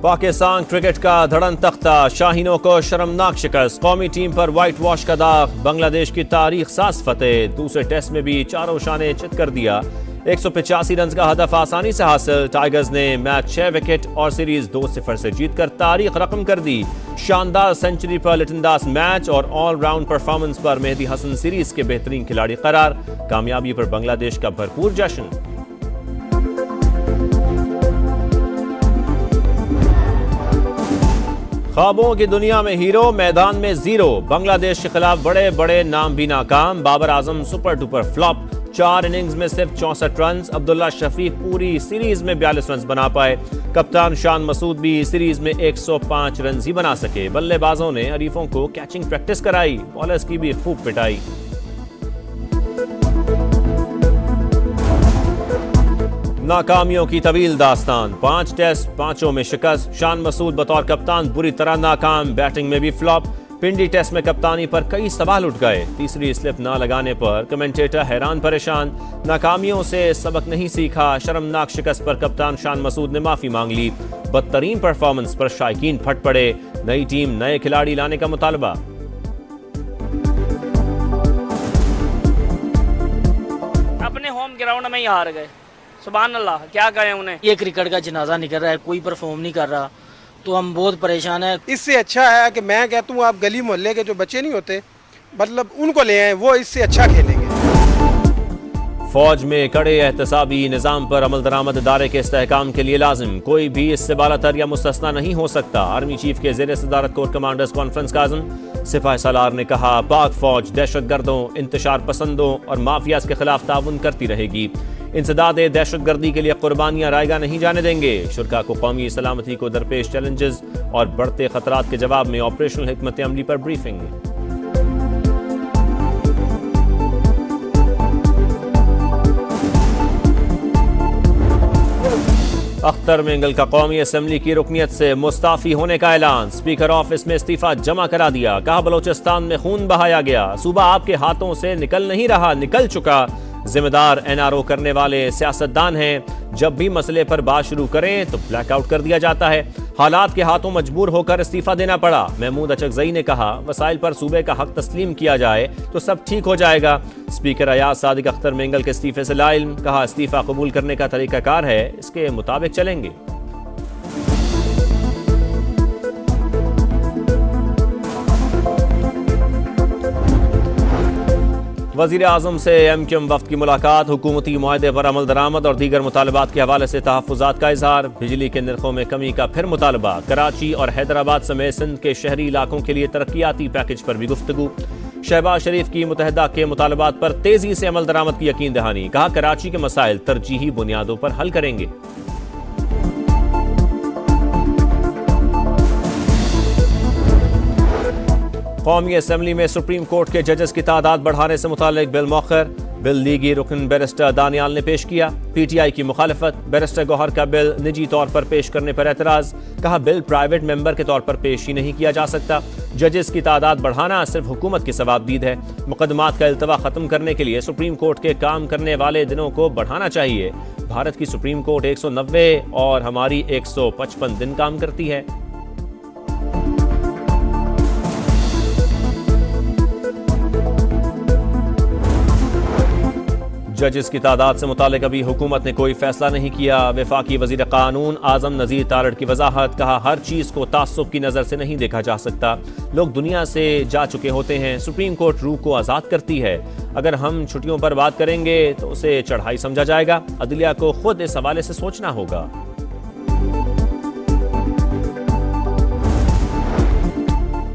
Pakistan cricket का धड़न तख्ता, शाहीनों को शर्मनाक शिकस्त, कौमी टीम पर व्हाइट वॉश का दाग, बांग्लादेश की तारीख साज फतेह। दूसरे टेस्ट में भी चारों शाने चित कर दिया। 185 रन का हदफ आसानी से हासिल। टाइगर्स ने मैच 6 विकेट और सीरीज 2-0 से जीतकर तारीख रकम कर दी। शानदार सेंचुरी पर लिटन दास मैच और ऑलराउंड परफॉर्मेंस पर मेहदी हसन सीरीज के बेहतरीन खिलाड़ी करार। कामयाबी पर बांग्लादेश का भरपूर जश्न। ख्वाबों की दुनिया में हीरो, मैदान में जीरो। बांग्लादेश के खिलाफ बड़े बड़े नाम भी नाकाम। Babar Azam super duper flop. 4 innings में सिर्फ 64 रन। अब्दुल्ला शफीक पूरी सीरीज में 42 रन बना पाए। कप्तान शान मसूद भी सीरीज में 105 रन ही बना सके। बल्लेबाजों ने हरीफों को कैचिंग प्रैक्टिस कराई, बॉलर्स की भी खूब पिटाई। नाकामियों की तवील दास्तान, 5 टेस्ट 5 में शिकस्त। शान मसूद बतौर कप्तान बुरी तरह नाकाम, बैटिंग में भी फ्लॉप। पिंडी टेस्ट में कप्तानी पर कई सवाल उठ गए। तीसरी स्लिप न लगाने पर कमेंटेटर हैरान परेशान। नाकामियों से सबक नहीं सीखा। शर्मनाक शिकस्त पर कप्तान शान मसूद ने माफी मांग ली। बदतरीन परफॉर्मेंस पर शायकीन फट पड़े। नई टीम नए खिलाड़ी लाने का मुतालबा। अपने होम ग्राउंड में ही हार गए। सुभान अल्लाह, क्या कहें उन्हें। ये क्रिकेट का जनाजा निकल रहा है, कोई परफॉर्म नहीं कर रहा, तो हम बहुत परेशान हैं। इससे अच्छा है कि मैं कहता हूँ आप गली मोहल्ले के जो बच्चे नहीं होते, मतलब उनको ले आए, वो इससे अच्छा खेलेंगे। फौज में कड़े एहतसाबी निज़ाम पर अमल दरामद इदारे के इस्तेहकाम के लिए लाजिम। कोई भी इससे बालातर या मुस्तस्ना नहीं हो सकता। आर्मी चीफ के ज़ेर सदारत कोर कमांडर्स कॉन्फ्रेंस का आज़म सिपाही सालार ने कहा, पाक फौज दहशतगर्दों, इंतशार पसंदों और माफियाज के खिलाफ ताउन करती रहेगी। इंसदाद दहशतगर्दी के लिए कुर्बानियां रायगा नहीं जाने देंगे। शुरका को कौमी सलामती को दरपेश चैलेंजेस और बढ़ते खतरात के जवाब में ऑपरेशनल हिकमत अमली पर ब्रीफिंग। अख्तर मेंगल का कौमी असम्बली की रुकनियत से मुस्ताफी होने का ऐलान। स्पीकर ऑफिस में इस्तीफा जमा करा दिया। कहा, बलोचिस्तान में खून बहाया गया, सूबा आपके हाथों से निकल नहीं रहा, निकल चुका। जिम्मेदार एनआरओ करने वाले सियासतदान हैं। जब भी मसले पर बात शुरू करें तो ब्लैकआउट कर दिया जाता है। हालात के हाथों मजबूर होकर इस्तीफा देना पड़ा। महमूद अचकजई ने कहा, वसाइल पर सूबे का हक तस्लीम किया जाए तो सब ठीक हो जाएगा। स्पीकर अयाज सादिक अख्तर मेंगल के इस्तीफे से लाइल्म। कहा, इस्तीफा कबूल करने का तरीकाकार है, इसके मुताबिक चलेंगे। वज़ीर आज़म से एमक्यूएम वफ्द की मुलाकात। हुकूमती मुआहदे पर अमल दरामद और दीगर मुतालबात के हवाले से तहफ़्फ़ुज़ात का इज़हार। बिजली के निर्खों में कमी का फिर मुतालबा। कराची और हैदराबाद समेत सिंध के शहरी इलाकों के लिए तरक्याती पैकेज पर भी गुफ्तगू। शहबाज शरीफ की मुतहदा के मुतालबात पर तेजी से अमल दरामद की यकीन दहानी। कहा, कराची के मसाइल तरजीही बुनियादों पर हल करेंगे। कौमी असम्बली में सुप्रीम कोर्ट के जजेस की तादाद बढ़ाने से मुतालिक बिल मौखर। बिल लीगी रुकन बैरिस्टर दानियाल ने पेश किया। पीटीआई की मुखालफत। बैरिस्टर गौहर का बिल निजी तौर पर पेश करने पर एतराज। कहा, बिल प्राइवेट मेंबर के तौर पर पेश ही नहीं किया जा सकता। जजेस की तादाद बढ़ाना सिर्फ हुकूमत की सवाबदीद है। मुकदमात का इल्तवा खत्म करने के लिए सुप्रीम कोर्ट के काम करने वाले दिनों को बढ़ाना चाहिए। भारत की सुप्रीम कोर्ट 190 और हमारी 155 दिन काम करती है। जजेस की तादाद से मुतालिक अभी हुकूमत ने कोई फैसला नहीं किया। वफाकी वजीर कानून आजम नज़ीर तारड़ की वजाहत। कहा, हर चीज़ को तासुब की नज़र से नहीं देखा जा सकता। लोग दुनिया से जा चुके होते हैं। सुप्रीम कोर्ट रूह को आज़ाद करती है। अगर हम छुट्टियों पर बात करेंगे तो उसे चढ़ाई समझा जाएगा। अदलिया को खुद इस हवाले से सोचना होगा।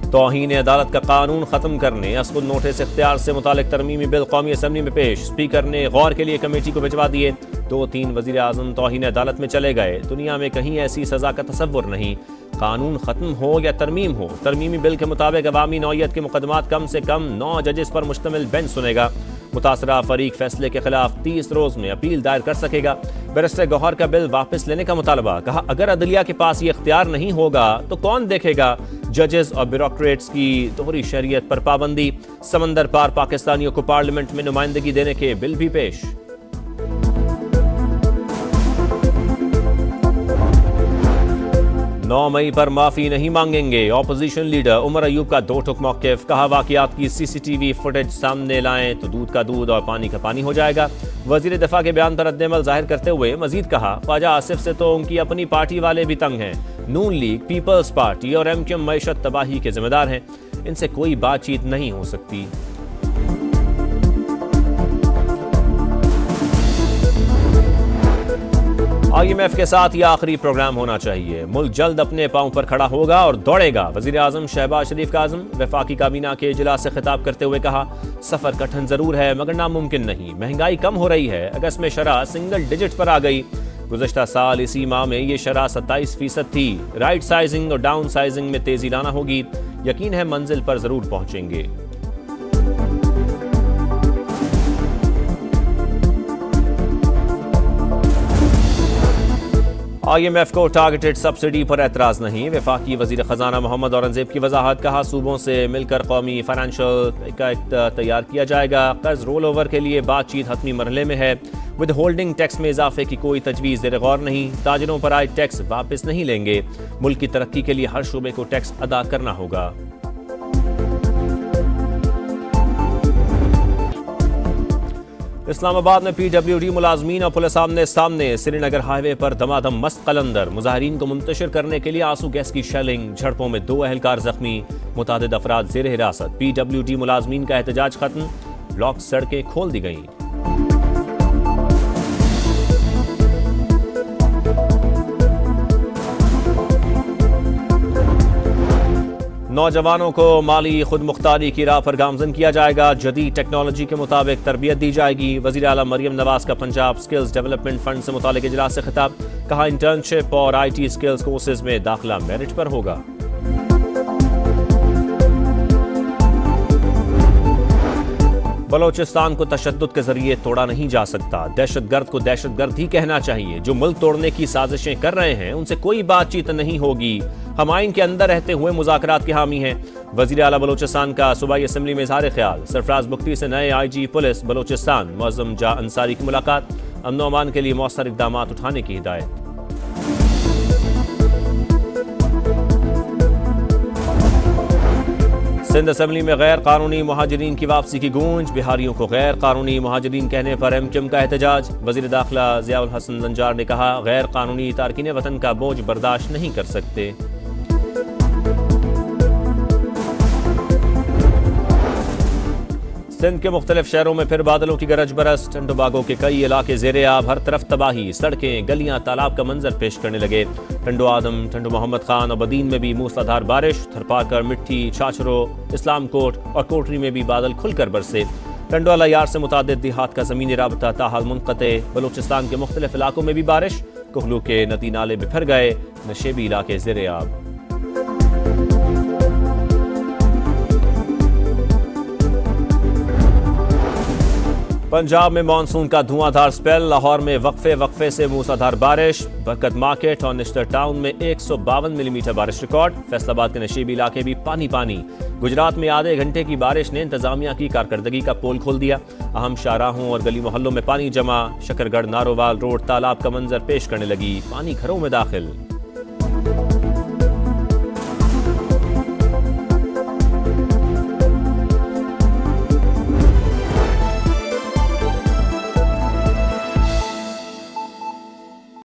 तौहीन अदालत का कानून खत्म करने असकुल नोटिस इख्तियार से मुतालिक तरमीमी बिल कौमी असम्बली में पेश। स्पीकर ने गौर के लिए कमेटी को भिजवा दिए। 2-3 वजीर आजम तौहीन अदालत में चले गए। दुनिया में कहीं ऐसी सजा का तसव्वुर नहीं। कानून खत्म हो या तरमीम हो, तरमीमी बिल के मुताबिक अवामी नौयत के मुकदमात कम से कम 9 जजेस पर मुश्तमिल बेंच सुनेगा। मुतासरा फरीक फैसले के खिलाफ 30 रोज में अपील दायर कर सकेगा। बैरिस्टर गौहर का बिल वापस लेने का मुतालबा। कहा, अगर अदलिया के पास ये इख्तियार नहीं होगा तो कौन देखेगा। जजेस और ब्यूरोक्रेट्स की दोहरी शरीयत पर पाबंदी। समंदर पार पाकिस्तानियों को पार्लियामेंट में नुमाइंदगी देने के बिल भी पेश। 9 मई पर माफी नहीं मांगेंगे। ऑपोजिशन लीडर उमर अयूब का दो टुक मौक़िफ़, कहा वाक़ियात की CCTV फुटेज सामने लाएं तो दूध का दूध और पानी का पानी हो जाएगा। वज़ीर दिफा के बयान पर रद्द-ए-अमल जाहिर करते हुए मजीद कहा, ख्वाजा आसिफ से तो उनकी अपनी पार्टी वाले भी तंग हैं। नून लीग, पीपल्स पार्टी और MQM मईशत तबाही के जिम्मेदार हैं, इनसे कोई बातचीत नहीं हो सकती। IMF के साथ यह आखिरी प्रोग्राम होना चाहिए। मुल्क जल्द अपने पांव पर खड़ा होगा और दौड़ेगा। वज़ीर आज़म शहबाज शरीफ का आज़म वफाकी काबीना के इजलास से खिताब करते हुए कहा, सफ़र कठिन ज़रूर है मगर नामुमकिन नहीं। महंगाई कम हो रही है। अगस्त में शरह सिंगल डिजिट पर आ गई। गुज़श्ता साल इसी माह में ये शरह 27% थी। राइट साइजिंग और डाउन साइजिंग में तेज़ी लाना होगी। यकीन है मंजिल पर ज़रूर पहुँचेंगे। IMF को टारगेटेड सब्सिडी पर एतराज़ नहीं। वफाकी वज़ीर ख़जाना मोहम्मद औरंगज़ेब की वजाहत, कहा सूबों से मिलकर कौमी फाइनेंशियल पैकेज तैयार किया जाएगा। कर्ज रोल ओवर के लिए बातचीत हतमी मरहले में है। विद होल्डिंग टैक्स में इजाफे की कोई तजवीज़ ज़ेर गौर नहीं। ताजिरों पर आए टैक्स वापस नहीं लेंगे। मुल्क की तरक्की के लिए हर शोबे को टैक्स अदा करना होगा। इस्लामाबाद में PWD मुलाजमीन और पुलिस आमने सामने। श्रीनगर हाईवे पर दमादम मस्त कलंदर। मुजाहिरीन को मुंतशिर करने के लिए आंसू गैस की शेलिंग। झड़पों में 2 अहलकार जख्मी, मुतादिद अफराद जेर हिरासत। PWD मुलाजमीन का एहतजाज खत्म, ब्लॉक सड़कें खोल दी गईं। नौजवानों को माली खुद मुख्तारी की राह पर गामजन किया जाएगा। जदीद टेक्नोलॉजी के मुताबिक तरबियत दी जाएगी। वज़ीर आला मरियम नवाज का पंजाब स्किल्स डेवलपमेंट फंड से मुतालिक इजलास से खिताब, कहा इंटर्नशिप और IT स्किल्स कोर्सेज में दाखिला मेरिट पर होगा। बलोचिस्तान को तशद्दुद के जरिए तोड़ा नहीं जा सकता। दहशतगर्द को दहशतगर्द ही कहना चाहिए। जो मुल्क तोड़ने की साजिशें कर रहे हैं उनसे कोई बातचीत नहीं होगी। हम आइन के अंदर रहते हुए मुज़ाकरात के हामी हैं। वज़ीर आला बलोचिस्तान का सूबाई असम्बली में इज़हार ख्याल। सरफराज बुख्ती से नए IG पुलिस बलोचिस्तान मुअज़्ज़म जा अंसारी की मुलाकात। अमन व अमान के लिए मौसर इक़दाम उठाने की हिदायत। सिंध असम्बली में गैर कानूनी मुहाजिरीन की वापसी की गूंज। बिहारियों को गैर कानूनी मुहाजिरीन कहने पर MQM का एहतजाज। वज़ीर दाखिला ज़ियाउल हसन ज़ंजार ने कहा, गैर कानूनी तारकीन वतन का बोझ बर्दाश्त नहीं कर सकते। सिंध के मुख्तलिफ शहरों में फिर बादलों की गरज बरस। टंडोबागो के कई इलाके ज़ेरे आब, हर तरफ तबाही। सड़कें, गलियां, तालाब का मंजर पेश करने लगे। टंडो आदम, टंडो मोहम्मद खान और बदीन में भी मूसलाधार बारिश। थरपाकर, मिट्टी, छाछरो, इस्लाम कोट और कोटरी में भी बादल खुलकर बरसे। टंडो अलायार से मुतादिद देहात का ज़मीनी राबता ताहाल मुनक़ते। बलूचिस्तान के मुख्तलिफ इलाकों में भी बारिश। कोहलू के नदी नाले बिफर गए। नशेबी इलाके ज़ेरे आब। पंजाब में मानसून का धुआंधार स्पेल। लाहौर में वक्फे से मूसलाधार बारिश। बरकत मार्केट और निश्तर टाउन में 152 मिलीमीटर बारिश रिकॉर्ड। फैसलाबाद के नशीबी इलाके भी पानी पानी। गुजरात में आधे घंटे की बारिश ने इंतजामिया की कारकर्दगी का पोल खोल दिया। अहम शाहराहों और गली मोहल्लों में पानी जमा। शकरगढ़ नारोवाल रोड तालाब का मंजर पेश करने लगी। पानी घरों में दाखिल।